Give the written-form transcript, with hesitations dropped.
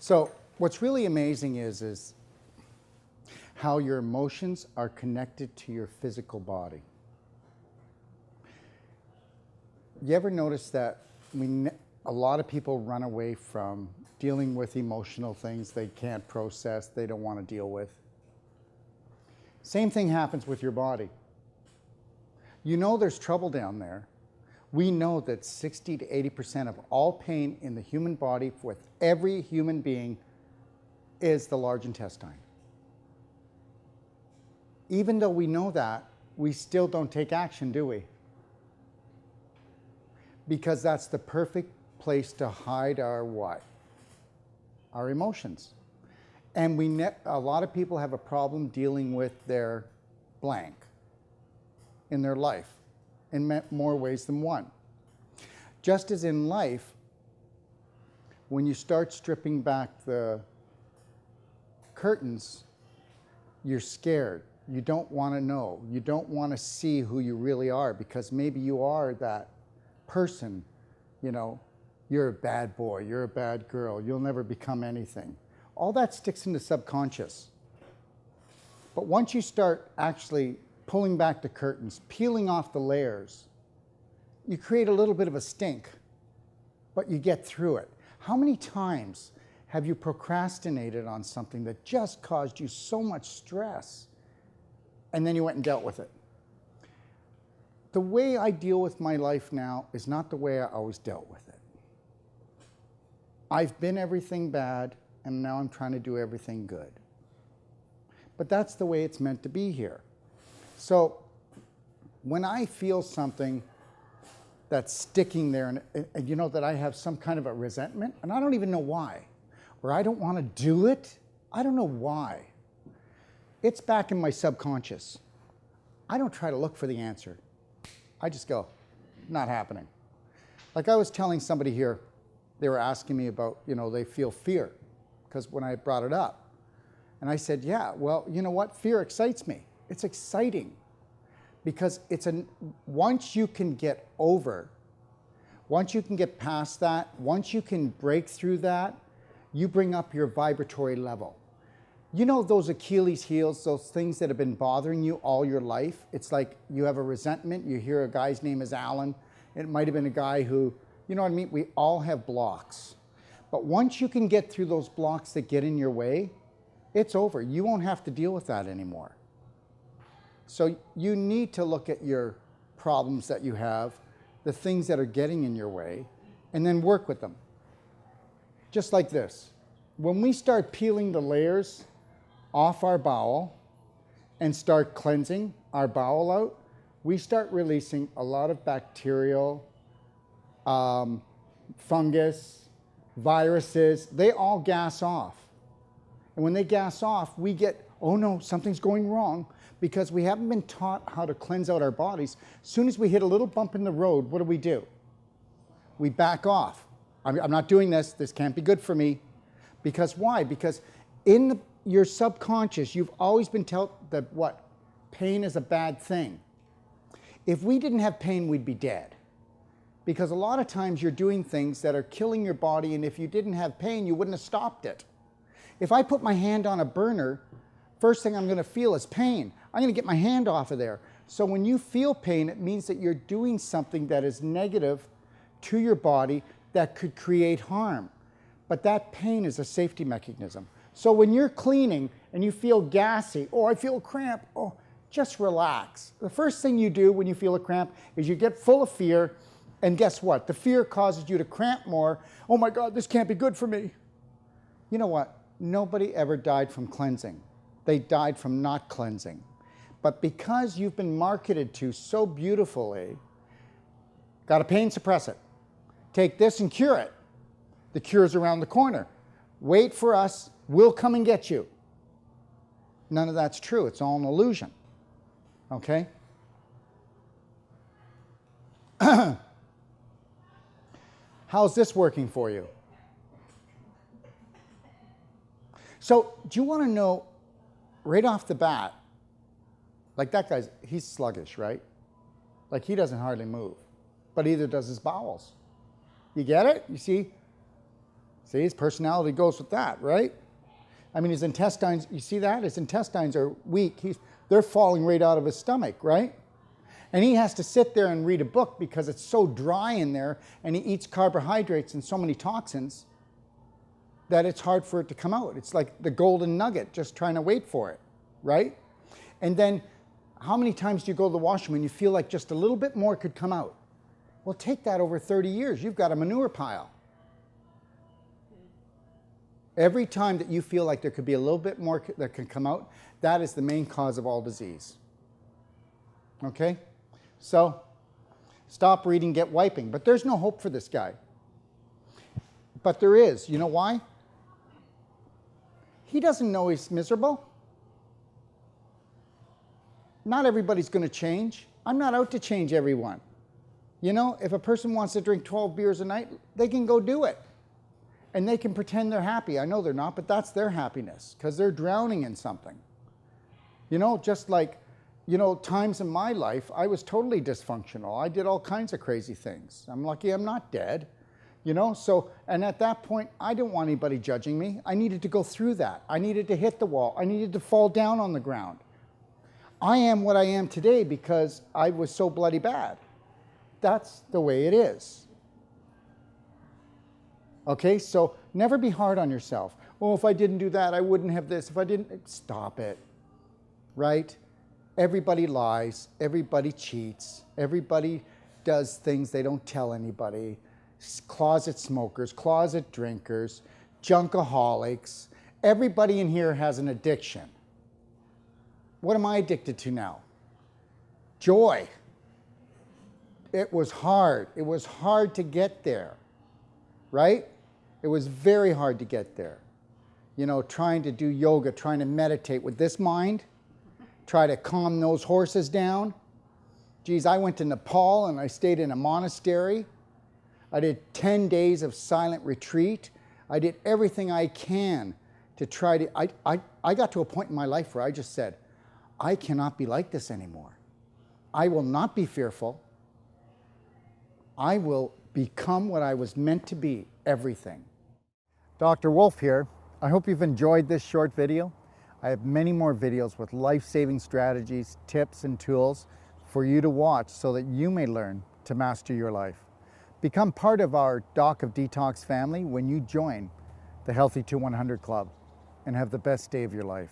So what's really amazing is how your emotions are connected to your physical body. You ever notice that a lot of people run away from dealing with emotional things they can't process, they don't want to deal with? Same thing happens with your body. You know there's trouble down there. We know that 60 to 80% of all pain in the human body with every human being is the large intestine. Even though we know that, we still don't take action, do we? Because that's the perfect place to hide our what? Our emotions. And a lot of people have a problem dealing with their blank in their life in more ways than one. Just as in life, when you start stripping back the curtains, you're scared. You don't want to know. You don't want to see who you really are, because maybe you are that person, you know, you're a bad boy, you're a bad girl, you'll never become anything. All that sticks in the subconscious. But once you start actually pulling back the curtains, peeling off the layers, you create a little bit of a stink, but you get through it. How many times have you procrastinated on something that just caused you so much stress, and then you went and dealt with it? The way I deal with my life now is not the way I always dealt with it. I've been everything bad, and now I'm trying to do everything good. But that's the way it's meant to be here. So when I feel something that's sticking there, and you know that I have some kind of a resentment, and I don't even know why, or I don't want to do it, I don't know why. It's back in my subconscious. I don't try to look for the answer. I just go, not happening. Like I was telling somebody here, they were asking me about, you know, they feel fear, because when I brought it up, and I said, yeah, well, you know what? Fear excites me. It's exciting because once you can get over, once you can get past that, once you can break through that, you bring up your vibratory level. You know those Achilles heels, those things that have been bothering you all your life? It's like you have a resentment, you hear a guy's name is Alan, it might have been a guy who, you know what I mean? We all have blocks. But once you can get through those blocks that get in your way, it's over. You won't have to deal with that anymore. So you need to look at your problems that you have, the things that are getting in your way, and then work with them. Just like this. When we start peeling the layers off our bowel and start cleansing our bowel out, we start releasing a lot of bacterial, fungus, viruses. They all gas off. And when they gas off, we get, oh no, something's going wrong, because we haven't been taught how to cleanse out our bodies. As soon as we hit a little bump in the road, what do? We back off. I'm not doing this. This can't be good for me. Because why? Because in your subconscious, you've always been taught that what? Pain is a bad thing. If we didn't have pain, we'd be dead. Because a lot of times you're doing things that are killing your body, and if you didn't have pain, you wouldn't have stopped it. If I put my hand on a burner, first thing I'm going to feel is pain. I'm going to get my hand off of there. So when you feel pain, it means that you're doing something that is negative to your body that could create harm. But that pain is a safety mechanism. So when you're cleaning and you feel gassy, oh, I feel a cramp, oh, just relax. The first thing you do when you feel a cramp is you get full of fear, and guess what? The fear causes you to cramp more. Oh my God, this can't be good for me. You know what? Nobody ever died from cleansing. They died from not cleansing. But because you've been marketed to so beautifully, got a pain, suppress it. Take this and cure it. The cure's around the corner. Wait for us, we'll come and get you. None of that's true, it's all an illusion. Okay? How's this working for you? So, do you want to know right off the bat, like that guy's, he's sluggish, right? Like he doesn't hardly move, but either does his bowels. You get it? You see? See, his personality goes with that, right? I mean, his intestines, you see that? His intestines are weak. They're falling right out of his stomach, right? And he has to sit there and read a book because it's so dry in there, and he eats carbohydrates and so many toxins that it's hard for it to come out. It's like the golden nugget, just trying to wait for it, right? And then how many times do you go to the washroom and you feel like just a little bit more could come out? Well, take that over 30 years. You've got a manure pile. Every time that you feel like there could be a little bit more that can come out, that is the main cause of all disease. Okay? So, stop reading, get wiping. But there's no hope for this guy. But there is. You know why? He doesn't know he's miserable. Not everybody's going to change. I'm not out to change everyone. You know, if a person wants to drink 12 beers a night, they can go do it. And they can pretend they're happy. I know they're not, but that's their happiness because they're drowning in something. You know, just like, you know, times in my life, I was totally dysfunctional. I did all kinds of crazy things. I'm lucky I'm not dead. You know, so, and at that point, I didn't want anybody judging me. I needed to go through that. I needed to hit the wall. I needed to fall down on the ground. I am what I am today because I was so bloody bad. That's the way it is. Okay, so never be hard on yourself. Oh, if I didn't do that, I wouldn't have this. If I didn't, stop it, right? Everybody lies, everybody cheats, everybody does things they don't tell anybody. Closet smokers, closet drinkers, junkaholics. Everybody in here has an addiction. What am I addicted to now? Joy. It was hard. It was hard to get there, right? It was very hard to get there. You know, trying to do yoga, trying to meditate with this mind, try to calm those horses down. Geez, I went to Nepal and I stayed in a monastery. I did 10 days of silent retreat. I did everything I can to try to, I got to a point in my life where I just said, I cannot be like this anymore. I will not be fearful. I will become what I was meant to be, everything. Dr. Wolfe here. I hope you've enjoyed this short video. I have many more videos with life-saving strategies, tips, and tools for you to watch so that you may learn to master your life. Become part of our Doc of Detox family when you join the Healthy to 100 Club and have the best day of your life.